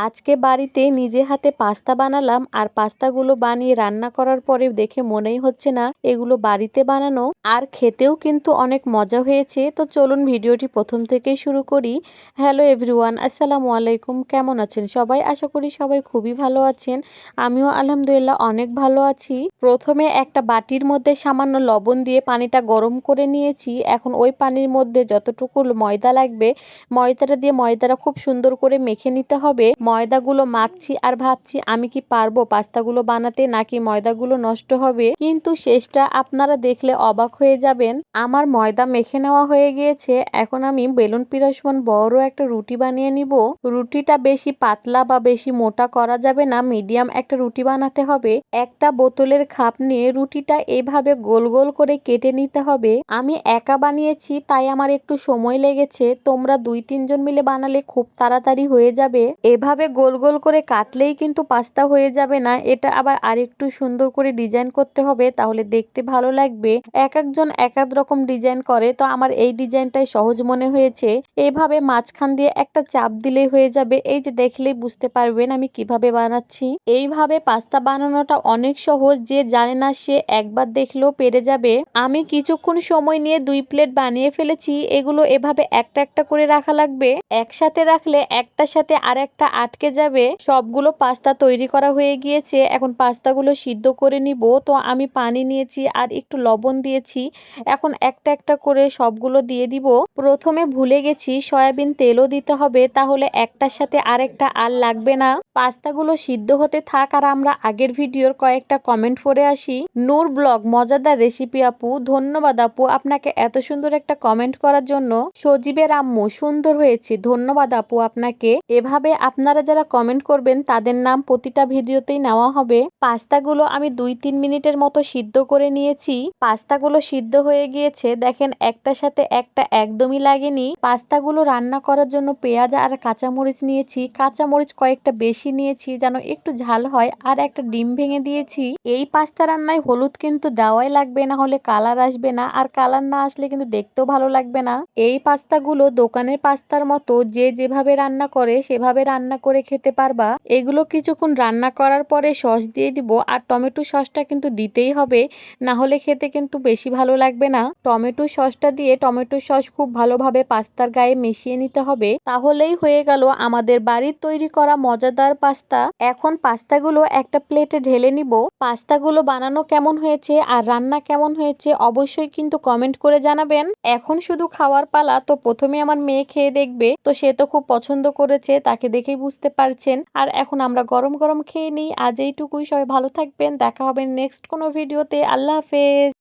আজকে বাড়িতে নিজে হাতে পাস্তা বানালাম আর পাস্তাগুলো বানিয়ে রান্না করার পরে দেখে মনেই হচ্ছে না এগুলো বাড়িতে বানানো, আর খেতেও কিন্তু অনেক মজা হয়েছে। তো চলুন ভিডিওটি প্রথম থেকেই শুরু করি। হ্যালো এভরিওয়ান, আসসালামু আলাইকুম। কেমন আছেন সবাই? আশা করি সবাই খুবই ভালো আছেন। আমিও আলহামদুলিল্লাহ অনেক ভালো আছি। প্রথমে একটা বাটির মধ্যে সামান্য লবণ দিয়ে পানিটা গরম করে নিয়েছি। এখন ওই পানির মধ্যে যতটুকু ময়দা লাগবে ময়দাটা দিয়ে ময়দাটা খুব সুন্দর করে মেখে নিতে হবে। ময়দাগুলো মাখছি আর ভাবছি আমি কি পারবো পাস্তাগুলো বানাতে, নাকি ময়দাগুলো নষ্ট হবে, কিন্তু শেষটা আপনারা দেখলে অবাক হয়ে যাবেন। আমার ময়দা মেখে নেওয়া হয়ে গিয়েছে। এখন আমি বেলুন পিড়া সমান বড় একটা রুটি বানিয়ে নিব। রুটিটা বেশি পাতলা বা বেশি মোটা করা যাবে না, মিডিয়াম একটা রুটি বানাতে হবে। একটা বোতলের খাপ নিয়ে রুটিটা এভাবে গোল গোল করে কেটে নিতে হবে। আমি একা বানিয়েছি তাই আমার একটু সময় লেগেছে, তোমরা 2-3 জন মিলে বানালে খুব তাড়াতাড়ি হয়ে যাবে। এভাবে গোল গোল করে কাটলেই কিন্তু পাস্তা হয়ে যাবে না, এটা আবার আরেকটু সুন্দর করে ডিজাইন করতে হবে, তাহলে দেখতে ভালো লাগবে। এক একজন এক এক রকম ডিজাইন করে, তো আমার এই ডিজাইনটাই সহজ মনে হয়েছে। এইভাবে মাঝখান দিয়ে একটা চাপ দিলেই হয়ে যাবে। এই যে দেখলেই বুঝতে পারবেন আমি কিভাবে বানাচ্ছি। এইভাবে পাস্তা বানানোটা অনেক সহজ, যে জানে না সে একবার দেখলেও পেরে যাবে। আমি কিছুক্ষণ সময় নিয়ে 2 প্লেট বানিয়ে ফেলেছি। এগুলো এভাবে একটা একটা করে রাখা লাগবে, একসাথে রাখলে একটার সাথে আর একটা আটকে যাবে। সবগুলো পাস্তা তৈরি করা হয়ে গিয়েছে। এখন পাস্তাগুলো সিদ্ধ করে নিব। তো আমি পানি নিয়েছি আর একটু লবণ দিয়েছি। এখন একটা একটা করে সবগুলো দিয়ে দিব। প্রথমে ভুলে গেছি সয়াবিন তেলও দিতে হবে, তাহলে একটার সাথে আরেকটা আর লাগবে না। পাস্তাগুলো সিদ্ধ হতে থাক আর আমরা আগের ভিডিওর কয়েকটা কমেন্ট পড়ে আসি। নূর ব্লগ মজাদার রেসিপি আপু, ধন্যবাদ আপু আপনাকে এত সুন্দর একটা কমেন্ট করার জন্য। সজীবের আম্মু, সুন্দর হয়েছে, ধন্যবাদ আপু আপনাকে। এভাবে আপনারা যারা কমেন্ট করবেন তাদের নাম প্রতিটা ভিডিওতেই নেওয়া হবে। পাস্তাগুলো আমি 2-3 মিনিটের মতো সিদ্ধ করে নিয়েছি। পাস্তাগুলো সিদ্ধ হয়ে গিয়েছে, দেখেন একটার সাথে একটা একদমই লাগেনি। পাস্তাগুলো রান্না করার জন্য পেঁয়াজ আর কাঁচামরিচ নিয়েছি। কাঁচামরিচ কয়েকটা বেশি নিয়েছি যেন একটু ঝাল হয়, আর একটা ডিম ভেঙে দিয়েছি। এই পাস্তা রান্নায় হলুদ কিন্তু দেওয়াই লাগবে, না হলে কালার আসবে না, আর কালার না আসলে কিন্তু দেখতেও ভালো লাগবে না। এই পাস্তাগুলো দোকানের পাস্তার মতো যে যেভাবে রান্না করে সেভাবে রান্না করে খেতে পারবা। এগুলো কিছুক্ষণ রান্না করার পরে সস দিয়ে দিব, আর টমেটো সসটা কিন্তু দিতেই হবে, না হলে খেতে কিন্তু বেশি ভালো লাগবে না। টমেটো সসটা দিয়ে টমেটো সস খুব ভালোভাবে পাস্তার গায়ে মিশিয়ে নিতে হবে, তাহলেই হয়ে গেল আমাদের বাড়ির তৈরি করা মজাদার পাস্তা। এখন পাস্তাগুলো একটা প্লেটে ঢেলে নিব। পাস্তাগুলো বানানো কেমন হয়েছে আর রান্না কেমন হয়েছে অবশ্যই কিন্তু কমেন্ট করে জানাবেন। এখন শুধু খাওয়ার পালা। তো প্রথমে আমার মেয়ে খেয়ে দেখবে, তো সে তো খুব পছন্দ করেছে, তাকে দেখেই বুঝতে পারছেন। আর এখন আমরা গরম গরম খেয়ে নিই। আজ এইটুকুই, সবাই ভালো থাকবেন, দেখা হবে নেক্সট কোনো ভিডিওতে। আল্লাহ হাফেজ।